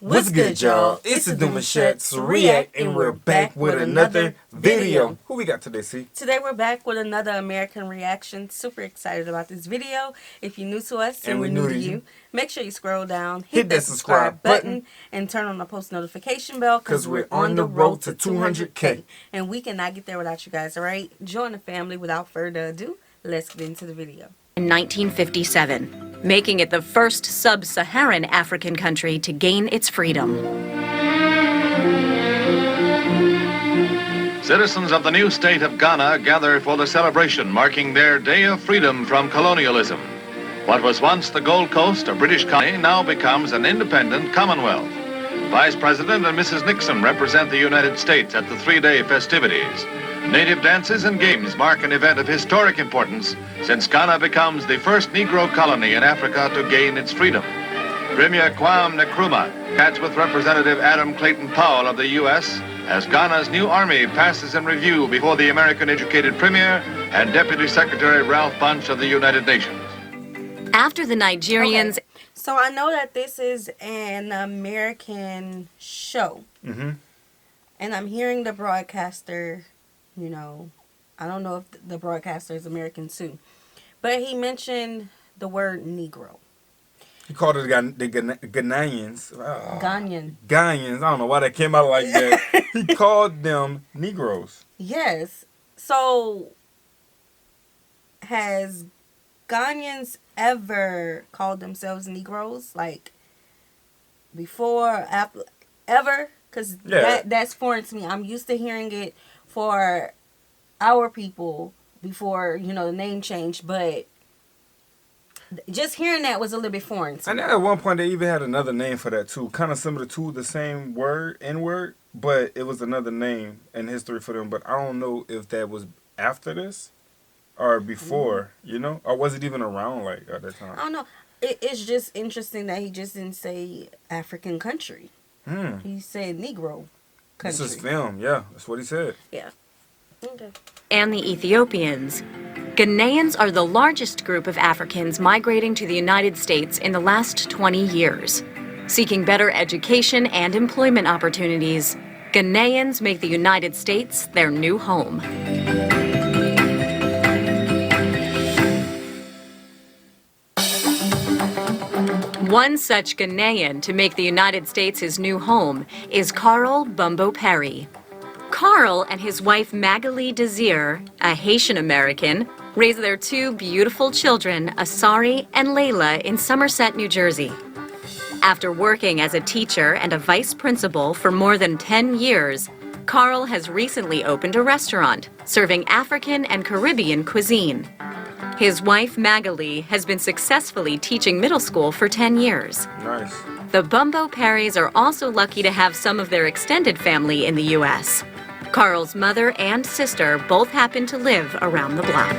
What's good, y'all? It's the Demouchets REACT, and we're back with another video. Who we got today, C? Today we're back with another American reaction. Super excited about this video. If you're new to us and we're new to you, make sure you scroll down, hit that subscribe button, and turn on the post notification bell because we're on the road to 200K. And we cannot get there without you guys, alright? Join the family. Without further ado, let's get into the video. In 1957, making it the first sub-Saharan African country to gain its freedom. Citizens of the new state of Ghana gather for the celebration marking their Day of Freedom from colonialism. What was once the Gold Coast, a British colony, now becomes an independent Commonwealth. Vice President and Mrs. Nixon represent the United States at the three-day festivities. Native dances and games mark an event of historic importance since Ghana becomes the first Negro colony in Africa to gain its freedom. Premier Kwame Nkrumah chats with Representative Adam Clayton Powell of the U.S. as Ghana's new army passes in review before the American-educated Premier and Deputy Secretary Ralph Bunche of the United Nations. After the Nigerians... Okay. So I know that this is an American show. Mm-hmm. And I'm hearing the broadcaster... You know, I don't know if the broadcaster is American too, but he mentioned the word Negro. He called it the Ghanaians. Ghanaian. I don't know why that came out like that. He called them Negroes. Yes. So, has Ghanaians ever called themselves Negroes? Like, before, after, ever? Because that's foreign to me. I'm used to hearing it for our people before, you know, the name changed, but just hearing that was a little bit foreign to me. And at one point they even had another name for that too, kind of similar to the same word, N-word, but it was another name in history for them. But I don't know if that was after this or before, you know, or was it even around like at that time? I don't know. It's just interesting that he just didn't say African country. He said Negro country. This is film, yeah. That's what he said. Yeah. Okay. And the Ethiopians. Ghanaians are the largest group of Africans migrating to the United States in the last 20 years. Seeking better education and employment opportunities, Ghanaians make the United States their new home. One such Ghanaian to make the United States his new home is Carl Bumbo Perry. Carl and his wife Magali Desir, a Haitian American, raised their two beautiful children, Asari and Layla, in Somerset, New Jersey. After working as a teacher and a vice principal for more than 10 years, Carl has recently opened a restaurant serving African and Caribbean cuisine. His wife, Magali, has been successfully teaching middle school for 10 years. Nice. The Bumbo Perrys are also lucky to have some of their extended family in the U.S. Carl's mother and sister both happen to live around the block.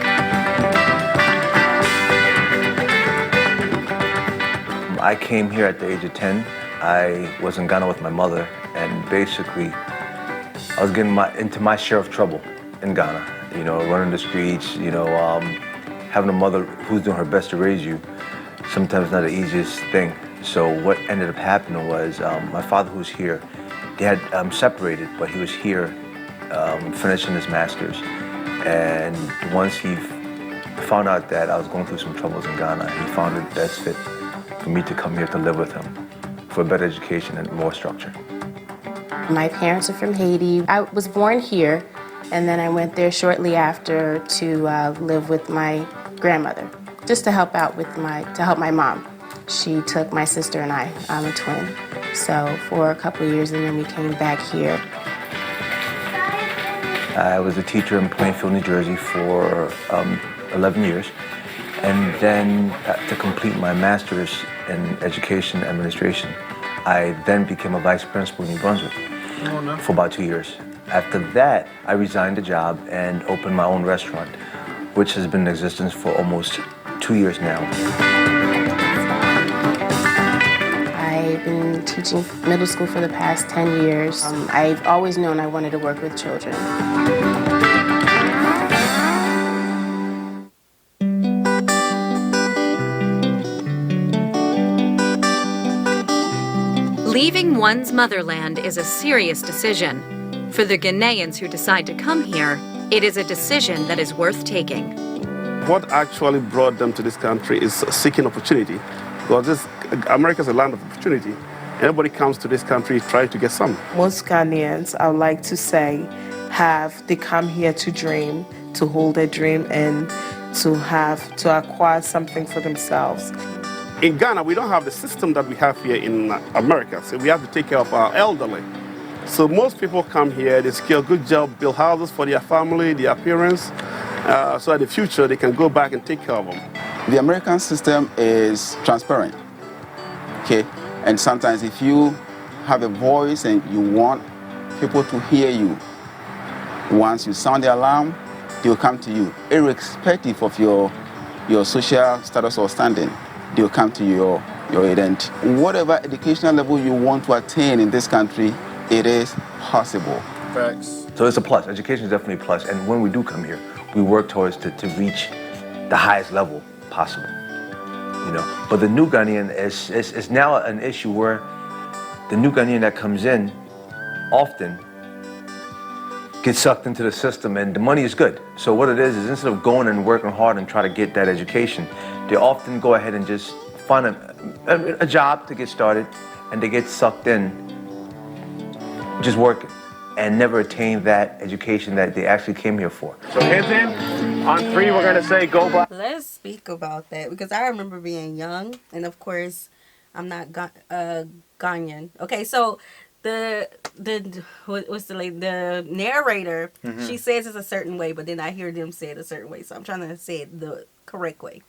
I came here at the age of 10. I was in Ghana with my mother, and basically I was getting into my share of trouble in Ghana. You know, running the streets, you know, having a mother who's doing her best to raise you, sometimes not the easiest thing. So what ended up happening was my father, who's here, they had separated, but he was here finishing his master's. And once he found out that I was going through some troubles in Ghana, he found it best fit for me to come here to live with him for a better education and more structure. My parents are from Haiti. I was born here, and then I went there shortly after to live with my grandmother, just to help out with my mom. She took my sister and I'm a twin. So for a couple of years, and then we came back here. I was a teacher in Plainfield, New Jersey for 11 years. And then to complete my master's in education administration, I then became a vice principal in New Brunswick for about 2 years. After that, I resigned the job and opened my own restaurant, which has been in existence for almost 2 years now. I've been teaching middle school for the past 10 years. I've always known I wanted to work with children. Leaving one's motherland is a serious decision. For the Ghanaians who decide to come here, it is a decision that is worth taking. What actually brought them to this country is seeking opportunity. Because America is a land of opportunity. Everybody comes to this country trying to get some. Most Ghanaians, I would like to say, they come here to dream, to hold a dream, and to acquire something for themselves. In Ghana, we don't have the system that we have here in America, so we have to take care of our elderly. So most people come here, they secure a good job, build houses for their family, their parents, so in the future they can go back and take care of them. The American system is transparent, okay? And sometimes if you have a voice and you want people to hear you, once you sound the alarm, they will come to you, irrespective of your social status or standing. They will come to your aid. And whatever educational level you want to attain in this country, it is possible. Facts. So it's a plus. Education is definitely a plus. And when we do come here, we work towards to reach the highest level possible. You know, but the new Ghanaian is now an issue where the new Ghanaian that comes in often gets sucked into the system, and the money is good. So what it is instead of going and working hard and try to get that education, they often go ahead and just find a job to get started, and they get sucked in just working and never attain that education that they actually came here for. So hands in. On 3, we're gonna say go by. Let's speak about that because I remember being young, and of course, I'm not Ghanaian. Okay, so the narrator, she says it's a certain way, but then I hear them say it a certain way, so I'm trying to say it the correct way.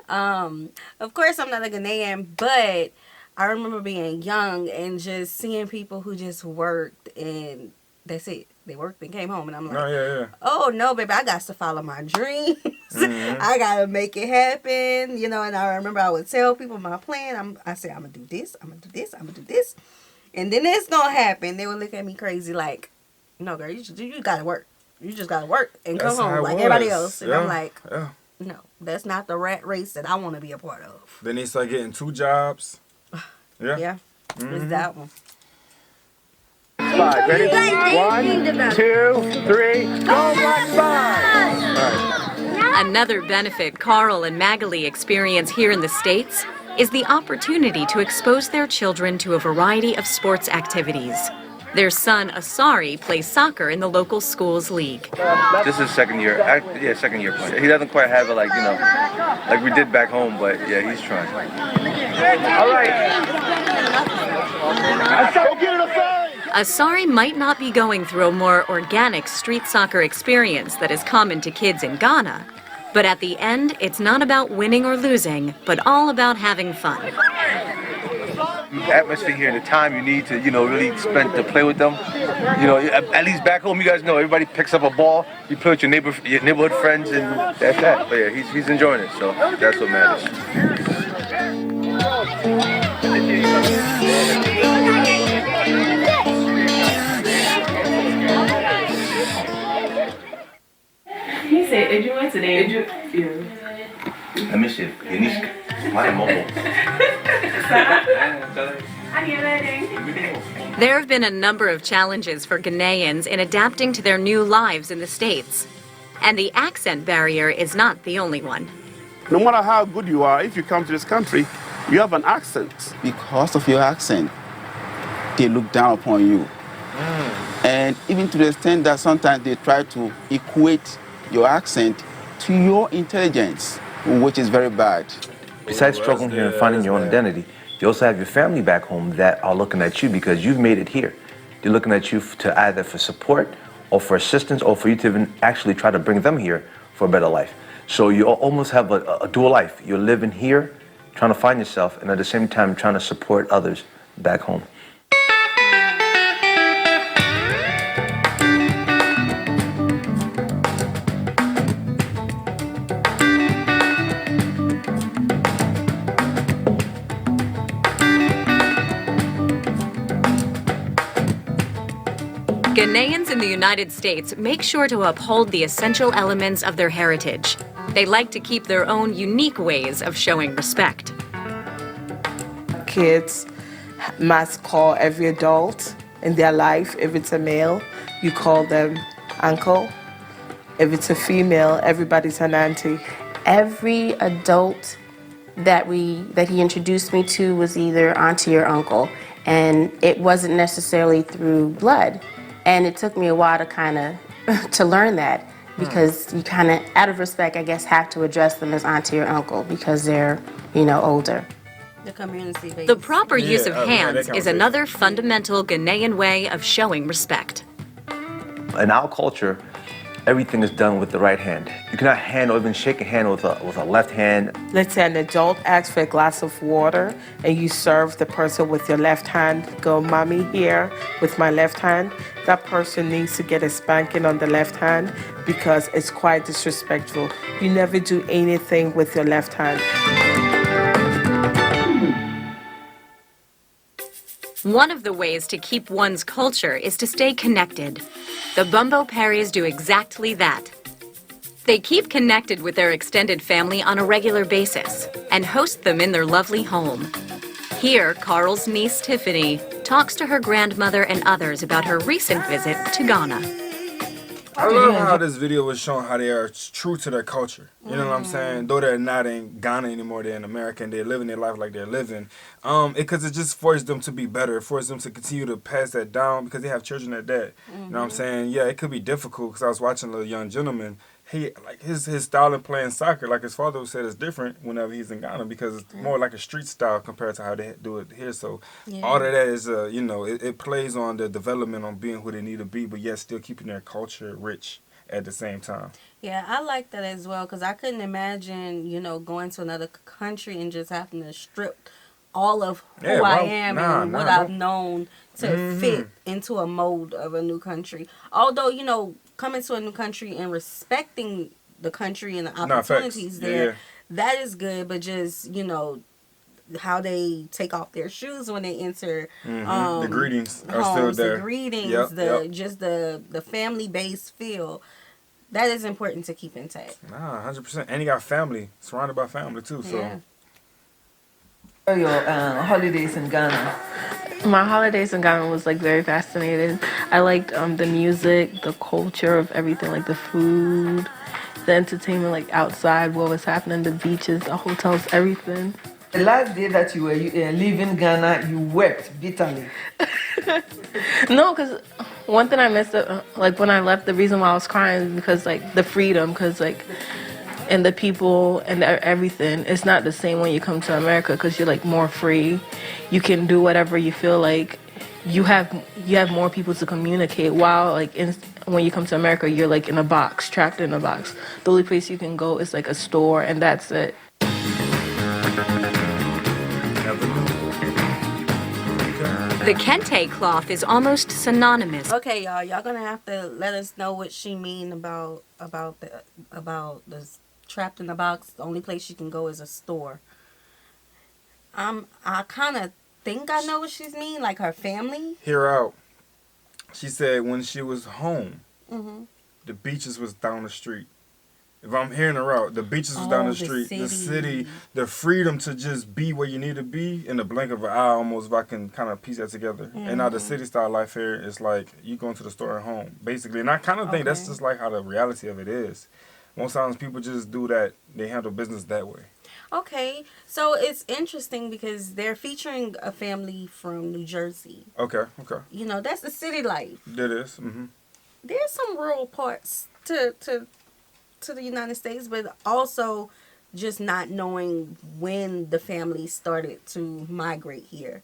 Of course, I'm not a Ghanaian, but I remember being young and just seeing people who just worked and that's it. They worked and came home, and I'm like, oh no, baby, I got to follow my dreams. I gotta make it happen, you know. And I remember I would tell people my plan. I said, I'm gonna do this, I'm gonna do this, I'm gonna do this, and then it's gonna happen. They would look at me crazy, like, no, girl, you gotta work. You just gotta work and come home like everybody else. And I'm like, no, that's not the rat race that I want to be a part of. Then they start getting 2 jobs. Yeah, it's that one. 5, ready? 1, 2, 3, go Black 5! Another benefit Carl and Magali experience here in the States is the opportunity to expose their children to a variety of sports activities. Their son, Asari, plays soccer in the local school's league. This is second year. Second year playing. He doesn't quite have it like, you know, like we did back home, but yeah, he's trying. All right. Asari might not be going through a more organic street soccer experience that is common to kids in Ghana, but at the end, it's not about winning or losing, but all about having fun. The atmosphere here and the time you need to, you know, really spend to play with them. You know, at least back home, you guys know everybody picks up a ball, you play with your neighborhood friends, and that's that. But yeah, he's enjoying it, so that's what matters. He said, "Did you went today?" Let me see. There have been a number of challenges for Ghanaians in adapting to their new lives in the States. And the accent barrier is not the only one. No matter how good you are, if you come to this country, you have an accent. Because of your accent, they look down upon you. And even to the extent that sometimes they try to equate your accent to your intelligence, which is very bad. Besides struggling here and finding your own identity, you also have your family back home that are looking at you because you've made it here. They're looking at you to either for support or for assistance or for you to even actually try to bring them here for a better life. So you almost have a dual life. You're living here, trying to find yourself, and at the same time trying to support others back home. Ghanaians in the United States make sure to uphold the essential elements of their heritage. They like to keep their own unique ways of showing respect. Kids must call every adult in their life. If it's a male, you call them uncle. If it's a female, everybody's an auntie. Every adult that he introduced me to was either auntie or uncle, and it wasn't necessarily through blood. And it took me a while to kind of to learn that, because you kind of, out of respect, I guess, have to address them as auntie or uncle because they're, older. The community based. The proper use of Yeah, hands that is conversation. another fundamental Ghanaian way of showing respect. In our culture, everything is done with the right hand. You cannot hand or even shake a hand with a left hand. Let's say an adult asks for a glass of water and you serve the person with your left hand. Go, mommy, here with my left hand. That person needs to get a spanking on the left hand because it's quite disrespectful. You never do anything with your left hand. One of the ways to keep one's culture is to stay connected. The Bumbo Parrys do exactly that. They keep connected with their extended family on a regular basis and host them in their lovely home. Here, Carl's niece Tiffany talks to her grandmother and others about her recent visit to Ghana. I love how this video was showing how they are true to their culture. You know what I'm saying? Though they're not in Ghana anymore, they're in America and they're living their life like they're living. Because it just forced them to be better. It forced them to continue to pass that down because they have children at that. You know what I'm saying? Yeah, it could be difficult because I was watching a young gentleman. He, like his style of playing soccer, like his father said, is different whenever he's in Ghana because it's more like a street style compared to how they do it here. So all of that is, it plays on the development on being who they need to be, but yet still keeping their culture rich at the same time. Yeah, I like that as well because I couldn't imagine, going to another country and just having to strip all of who I am and what I've known to fit into a mold of a new country. Although, coming to a new country and respecting the country and the opportunities there, that is good, but just, how they take off their shoes when they enter the greetings are homes, still there. the greetings, just the family-based feel. That is important to keep intact. 100%. And you got family, surrounded by family too. So. Yeah. Your holidays in Ghana. My holidays in Ghana was very fascinating. I liked the music, the culture of everything, like the food, the entertainment, outside, what was happening, the beaches, the hotels, everything. The last day that you were leaving Ghana, you wept bitterly. No, because one thing I missed, when I left, the reason why I was crying is because, the freedom, because, and the people and everything, it's not the same when you come to America because you're, more free. You can do whatever you feel like. You have more people to communicate, while, when you come to America, you're, in a box, trapped in a box. The only place you can go is, a store, and that's it. The kente cloth is almost synonymous. Okay, y'all gonna have to let us know what she mean about the trapped in the box. The only place you can go is a store. I kind of think I know what she's mean, like her family. Hear out. She said when she was home, the beaches was down the street. If I'm hearing her out, the beaches was down the street. The city, the freedom to just be where you need to be in the blink of an eye almost, if I can kind of piece that together. And now the city style life here is like you going to the store at home, basically. And I kind of think that's just how the reality of it is. Most times people just do that. They handle business that way. Okay, so it's interesting because they're featuring a family from New Jersey. Okay. That's the city life. It is. There's some rural parts to the United States, but also just not knowing when the family started to migrate here.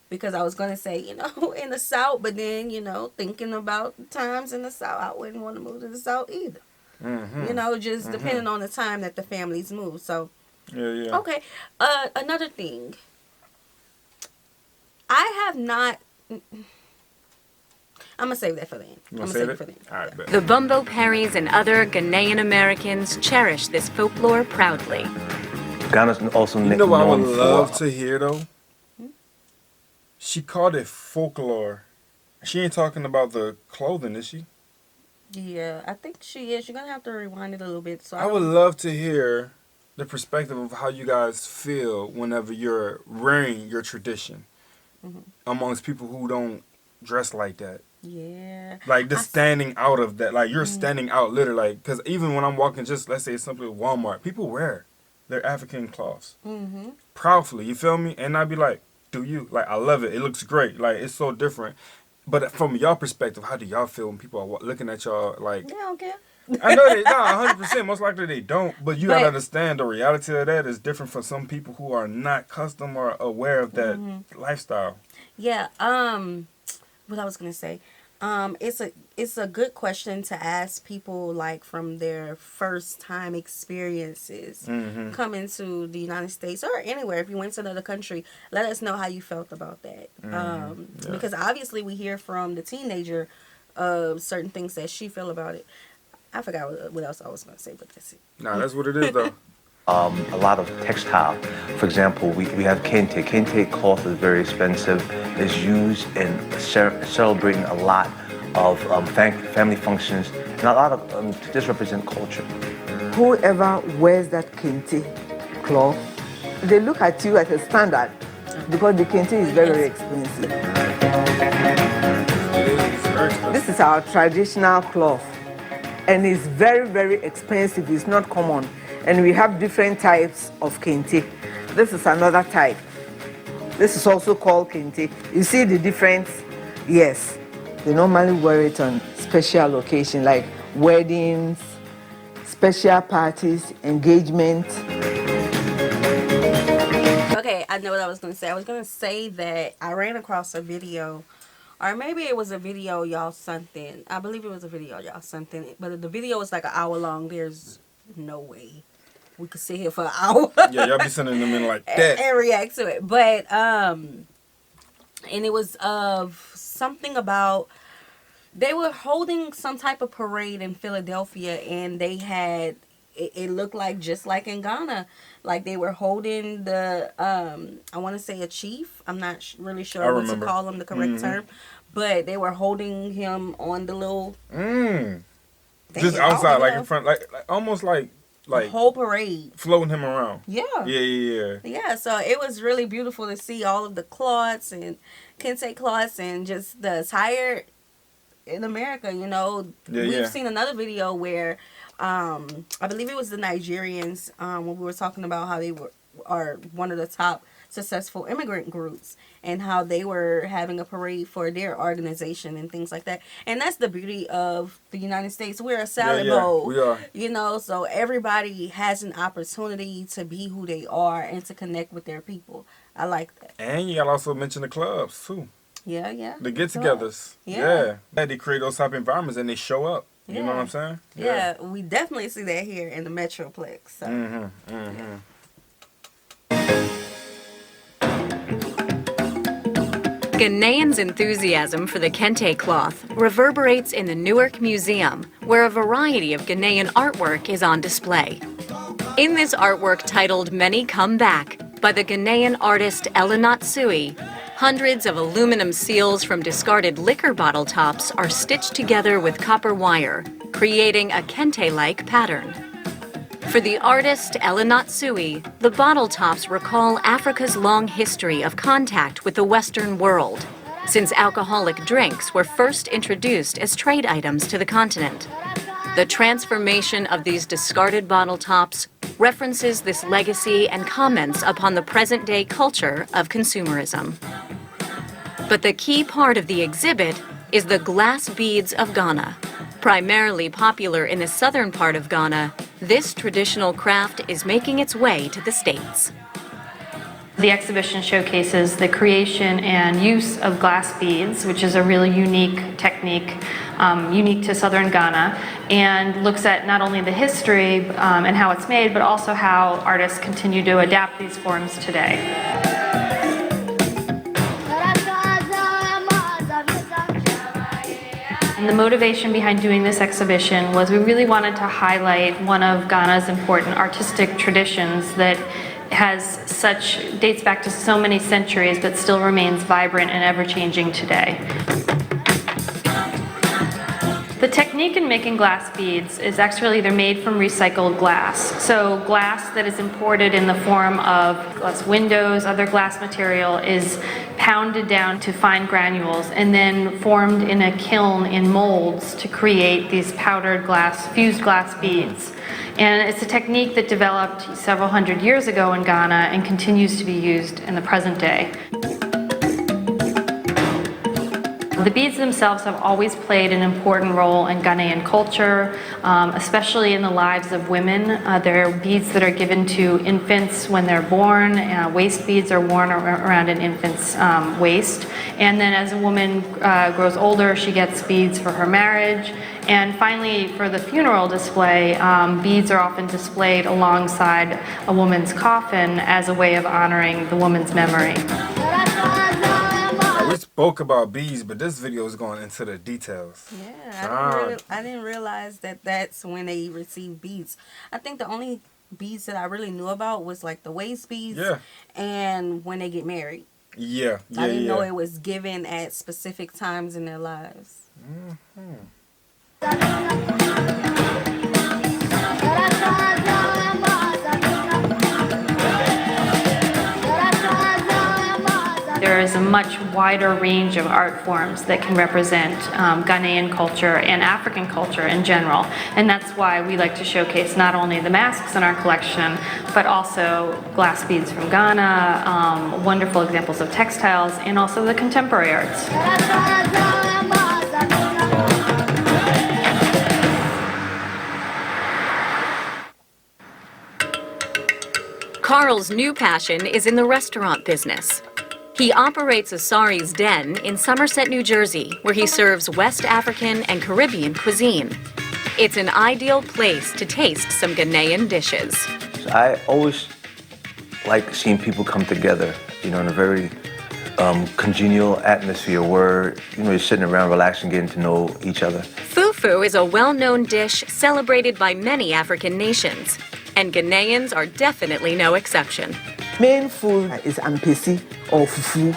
Because I was going to say, in the South, but then, thinking about the times in the South, I wouldn't want to move to the South either. Just depending on the time that the families move. So, yeah. Okay. Another thing. I have not... I'm going to save that for the end. You want to save it for the end? All right, bet. The Bumbo Parrys and other Ghanaian Americans cherish this folklore proudly. Ghana's also known for... You know what I would love to hear, though? She called it folklore. She ain't talking about the clothing, is she? Yeah, I think she is. You're going to have to rewind it a little bit. So I would love to hear the perspective of how you guys feel whenever you're wearing your tradition. amongst people who don't dress like that. Yeah. Like just standing out of that. Like you're standing out literally. Like, because even when I'm walking, just let's say simply Walmart, people wear their African cloths proudly. You feel me? And I'd be like, do you? Like, I love it. It looks great. Like, it's so different. But from y'all perspective, how do y'all feel when people are looking at y'all like? They don't care. I know they not 100%. Most likely they don't. But you gotta understand the reality of that is different for some people who are not custom or aware of that lifestyle. Yeah. What I was gonna say. It's a good question to ask people like from their first time experiences coming to the United States or anywhere. If you went to another country, let us know how you felt about that. Because obviously we hear from the teenager of certain things that she feel about it. I forgot what else I was gonna say, but that's it. Nah, that's what it is though. A lot of textile. For example, we have kente. Kente cloth is very expensive. It's used in celebrating a lot of family functions and a lot of to just represent culture. Whoever wears that kente cloth, they look at you as a standard because the kente is very, very expensive. This is our traditional cloth and it's very, very expensive. It's not common. And we have different types of kente. This is another type. This is also called kente. You see the difference? Yes. They normally wear it on special occasions like weddings, special parties, engagement. Okay, I know what I was going to say. I was going to say that I ran across a video, or maybe it was a video y'all sent in. I believe it was a video y'all sent in, but the video was like an hour long. There's no way we could sit here for an hour. Yeah, y'all be sending them in like that and react to it. But and it was of something about they were holding some type of parade in Philadelphia, and they had it looked like just like in Ghana, like they were holding the I want to say a chief. I'm not really sure what to call him the correct term, but they were holding him on the little just outside, like in front, like almost like whole parade, floating him around. Yeah. So it was really beautiful to see all of the cloths and kente cloths and just the attire in America. You know, we've seen another video where I believe it was the Nigerians when we were talking about how they are one of the top successful immigrant groups and how they were having a parade for their organization and things like that. And that's the beauty of the United States. We're a salad bowl. We are. You know, so everybody has an opportunity to be who they are and to connect with their people. I like that. And you gotta also mention the clubs too. Yeah. The get-togethers. Yeah. They create those type of environments and they show up. You know what I'm saying? Yeah, we definitely see that here in the Metroplex. So. Ghanaians' enthusiasm for the kente cloth reverberates in the Newark Museum, where a variety of Ghanaian artwork is on display. In this artwork titled Many Come Back by the Ghanaian artist Elinatsui, hundreds of aluminum seals from discarded liquor bottle tops are stitched together with copper wire, creating a kente-like pattern. For the artist Elinatsui, the bottle tops recall Africa's long history of contact with the Western world, since alcoholic drinks were first introduced as trade items to the continent. The transformation of these discarded bottle tops references this legacy and comments upon the present-day culture of consumerism. But the key part of the exhibit is the glass beads of Ghana. Primarily popular in the southern part of Ghana, this traditional craft is making its way to the States. The exhibition showcases the creation and use of glass beads, which is a really unique technique, unique to southern Ghana, and looks at not only the history and how it's made, but also how artists continue to adapt these forms today. And the motivation behind doing this exhibition was we really wanted to highlight one of Ghana's important artistic traditions that dates back to so many centuries, but still remains vibrant and ever-changing today. The The technique in making glass beads is actually they're made from recycled glass. So glass that is imported in the form of glass windows, other glass material is pounded down to fine granules and then formed in a kiln in molds to create these powdered glass, fused glass beads. And it's a technique that developed several hundred years ago in Ghana and continues to be used in the present day. The beads themselves have always played an important role in Ghanaian culture, especially in the lives of women. There are beads that are given to infants when they're born. Waist beads are worn around an infant's waist. And then as a woman grows older, she gets beads for her marriage. And finally, for the funeral display, beads are often displayed alongside a woman's coffin as a way of honoring the woman's memory. We spoke about beads, but this video is going into the details. Yeah, I didn't realize that that's when they receive beads. I think the only beads that I really knew about was like the waist beads and when they get married. I didn't know it was given at specific times in their lives. There is a much wider range of art forms that can represent Ghanaian culture and African culture in general. And that's why we like to showcase not only the masks in our collection, but also glass beads from Ghana, wonderful examples of textiles, and also the contemporary arts. Carl's new passion is in the restaurant business. He operates a Sari's Den in Somerset, New Jersey, where he serves West African and Caribbean cuisine. It's an ideal place to taste some Ghanaian dishes. I always like seeing people come together, in a very congenial atmosphere where, you're sitting around relaxing, getting to know each other. Fufu is a well-known dish celebrated by many African nations, and Ghanaians are definitely no exception. Main food is ampesi or fufu.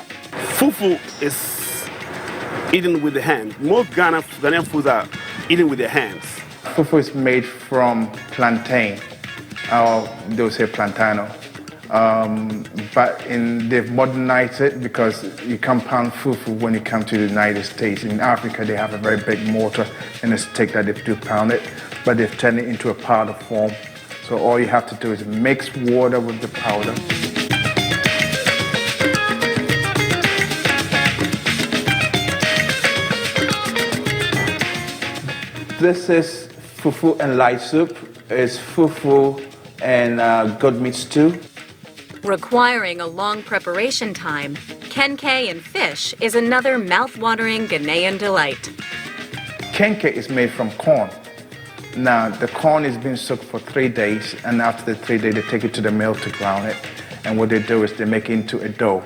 Fufu is eaten with the hand. Most Ghanaian foods are eaten with their hands. Fufu is made from plantain, or they'll say plantano. But they've modernized it because you can't pound fufu when you come to the United States. In Africa, they have a very big mortar and a stick that they do pound it, but they've turned it into a powder form. So all you have to do is mix water with the powder. This is fufu and light soup. It's fufu and goat meat stew. Requiring a long preparation time, kenkey and fish is another mouth-watering Ghanaian delight. Kenkey is made from corn. Now, the corn is being soaked for 3 days, and after the 3 days, they take it to the mill to ground it. And what they do is they make it into a dough.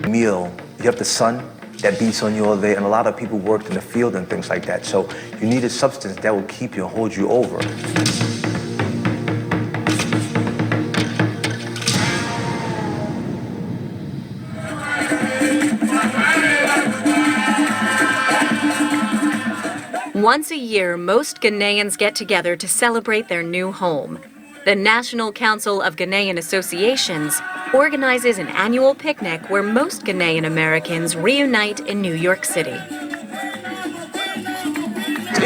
Meal, you have the sun that beats on you all day, and a lot of people worked in the field and things like that. So you need a substance that will keep you and hold you over. Once a year, most Ghanaians get together to celebrate their new home. The National Council of Ghanaian Associations organizes an annual picnic where most Ghanaian Americans reunite in New York City.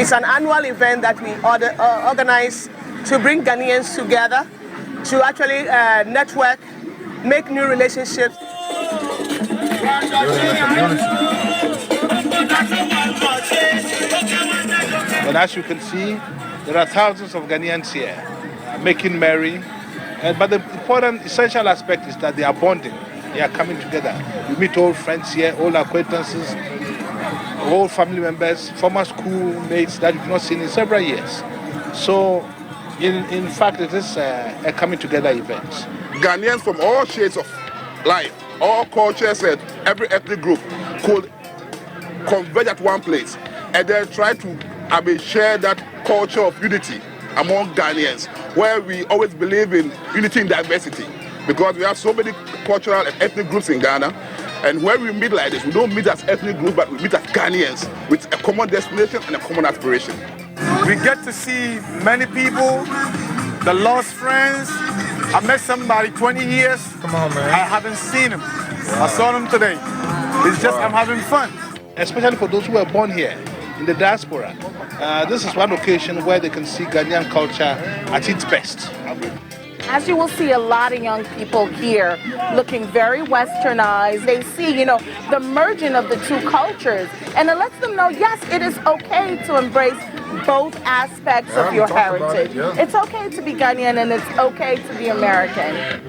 It's an annual event that we organize to bring Ghanaians together, to actually network, make new relationships. And as you can see, there are thousands of Ghanaians here making merry. But the important, essential aspect is that they are bonding. They are coming together. You meet old friends here, old acquaintances, old family members, former schoolmates that you've not seen in several years. So, in fact, it is a coming together event. Ghanaians from all shades of life, all cultures and every ethnic group could converge at one place and then try to share that culture of unity among Ghanaians, where we always believe in unity in diversity, because we have so many cultural and ethnic groups in Ghana. And when we meet like this, we don't meet as ethnic groups, but we meet as Ghanaians with a common destination and a common aspiration. We get to see many people, the lost friends. I met somebody 20 years. Come on, man. I haven't seen him. I saw him today. It's just I'm having fun. Especially for those who were born here in the diaspora. This is one occasion where they can see Ghanaian culture at its best. As you will see, a lot of young people here looking very westernized. They see, you know, the merging of the two cultures. And it lets them know, yes, it is okay to embrace both aspects of your heritage. It's okay to be Ghanaian and it's okay to be American.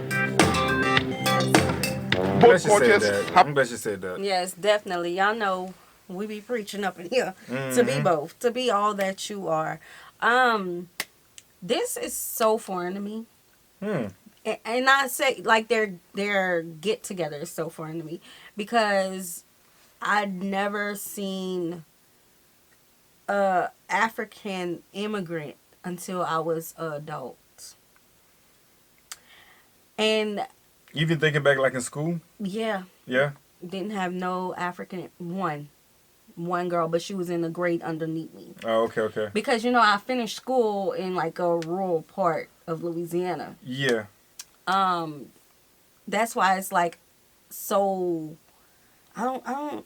Both cultures. I'm glad you said that. Yes, definitely. Y'all know we be preaching up in here to be both, to be all that you are. This is so foreign to me. And I say like their get together is so foreign to me because I'd never seen a African immigrant until I was an adult. And even thinking back like in school? Yeah. Yeah. Didn't have no African one girl, but she was in the grade underneath me. Oh, okay. Because, you know, I finished school in like a rural part of Louisiana. Yeah. That's why it's like so I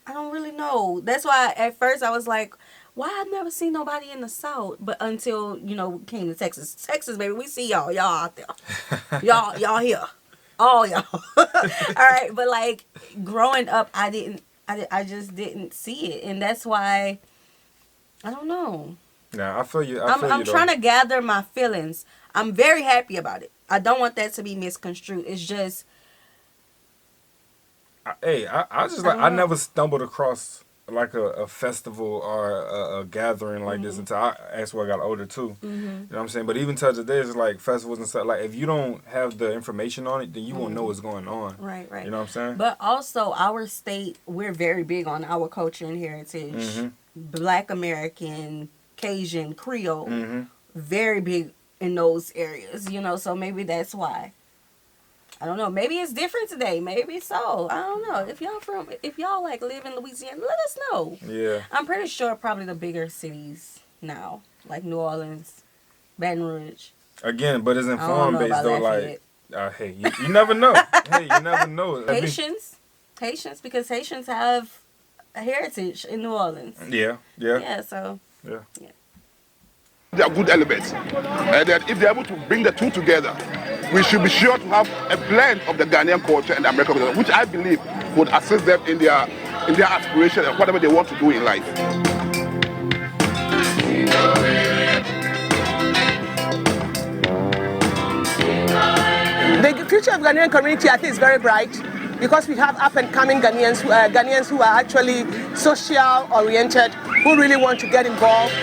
don't really know. That's why at first I was like, why I never seen nobody in the South, but until, you know, came to Texas. Texas, baby, we see y'all out there. y'all here. All y'all. All right, but like growing up I just didn't see it, and that's why I don't know. Yeah, I feel you. I'm trying to gather my feelings. I'm very happy about it. I don't want that to be misconstrued. It's just, I never stumbled across like a festival or a gathering like this until I got older too. You know what I'm saying? But even to today, it's like festivals and stuff. Like if you don't have the information on it, then you won't know what's going on. Right. You know what I'm saying? But also, our state, we're very big on our culture and heritage. Black American, Cajun, Creole, very big in those areas. You know, so maybe that's why. I don't know. Maybe it's different today. Maybe so. I don't know. If y'all like live in Louisiana, let us know. Yeah. I'm pretty sure probably the bigger cities now, like New Orleans, Baton Rouge. Again, but it's in farm based though. Like, hey, you never know. Hey, you never know. Haitians, because Haitians have a heritage in New Orleans. Yeah. So. Yeah. They are good elements, and that if they're able to bring the two together, we should be sure to have a blend of the Ghanaian culture and the American culture, which I believe would assist them in their aspiration and whatever they want to do in life. The future of Ghanaian community, I think, is very bright because we have up-and-coming Ghanaians who are actually social-oriented, who really want to get involved.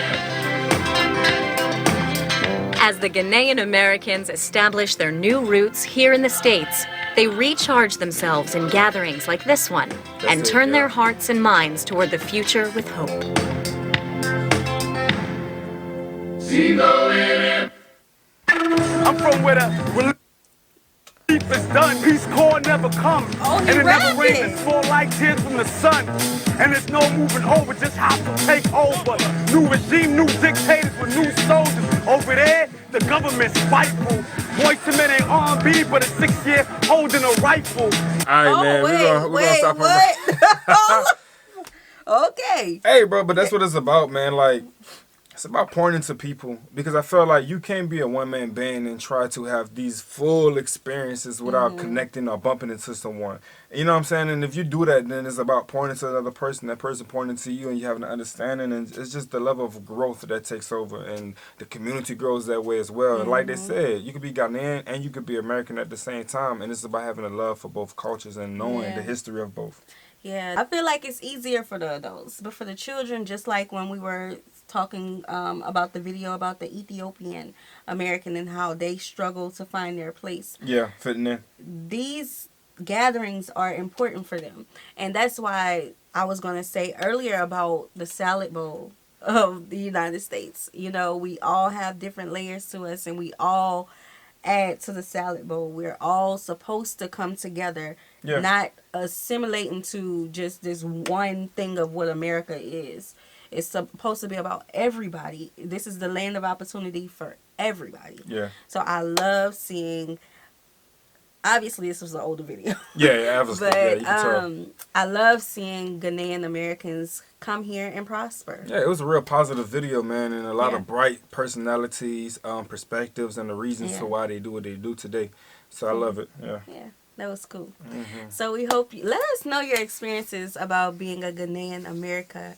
As the Ghanaian Americans establish their new roots here in the States, they recharge themselves in gatherings like this one and turn their hearts and minds toward the future with hope. I'm from where the relief is done. Peace Corps never comes. And it never rains and fall like tears from the sun. And there's no moving over, just how to take over. New regime, new dictators with new soldiers. Over there, the government's spiteful. Boys to men ain't R&B, but a 6-year holding a rifle. All right, man. We're gonna stop what? Okay. Hey, bro, but that's what it's about, man. Like, it's about pouring into people because I feel like you can't be a one-man band and try to have these full experiences without connecting or bumping into someone. You know what I'm saying? And if you do that, then it's about pouring into another person, that person pouring into you, and you having an understanding. And it's just the level of growth that takes over, and the community grows that way as well. And like they said, you could be Ghanaian and you could be American at the same time, and it's about having a love for both cultures and knowing the history of both. Yeah, I feel like it's easier for the adults, but for the children, just like when we were talking about the video about the Ethiopian American and how they struggle to find their place. Yeah, fitting in. These gatherings are important for them. And that's why I was going to say earlier about the salad bowl of the United States. You know, we all have different layers to us and we all add to the salad bowl. We're all supposed to come together, not assimilate into just this one thing of what America is. It's supposed to be about everybody. This is the land of opportunity for everybody. Yeah. So I love seeing. Obviously, this was an older video. Yeah, obviously. But Yeah, you can tell. I love seeing Ghanaian Americans come here and prosper. Yeah, it was a real positive video, man, and a lot of bright personalities, perspectives, and the reasons to why they do what they do today. So I love it. Yeah. Yeah, that was cool. Mm-hmm. So we hope you let us know your experiences about being a Ghanaian American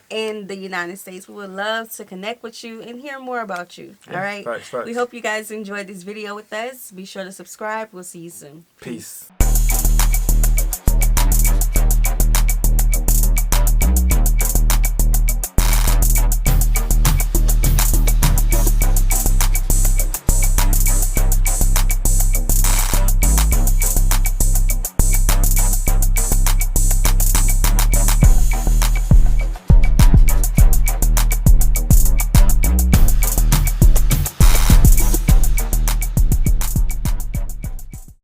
in the United States. We would love to connect with you and hear more about you. Yeah, all right. facts. We hope you guys enjoyed this video with us. Be sure to subscribe. We'll see you soon. Peace.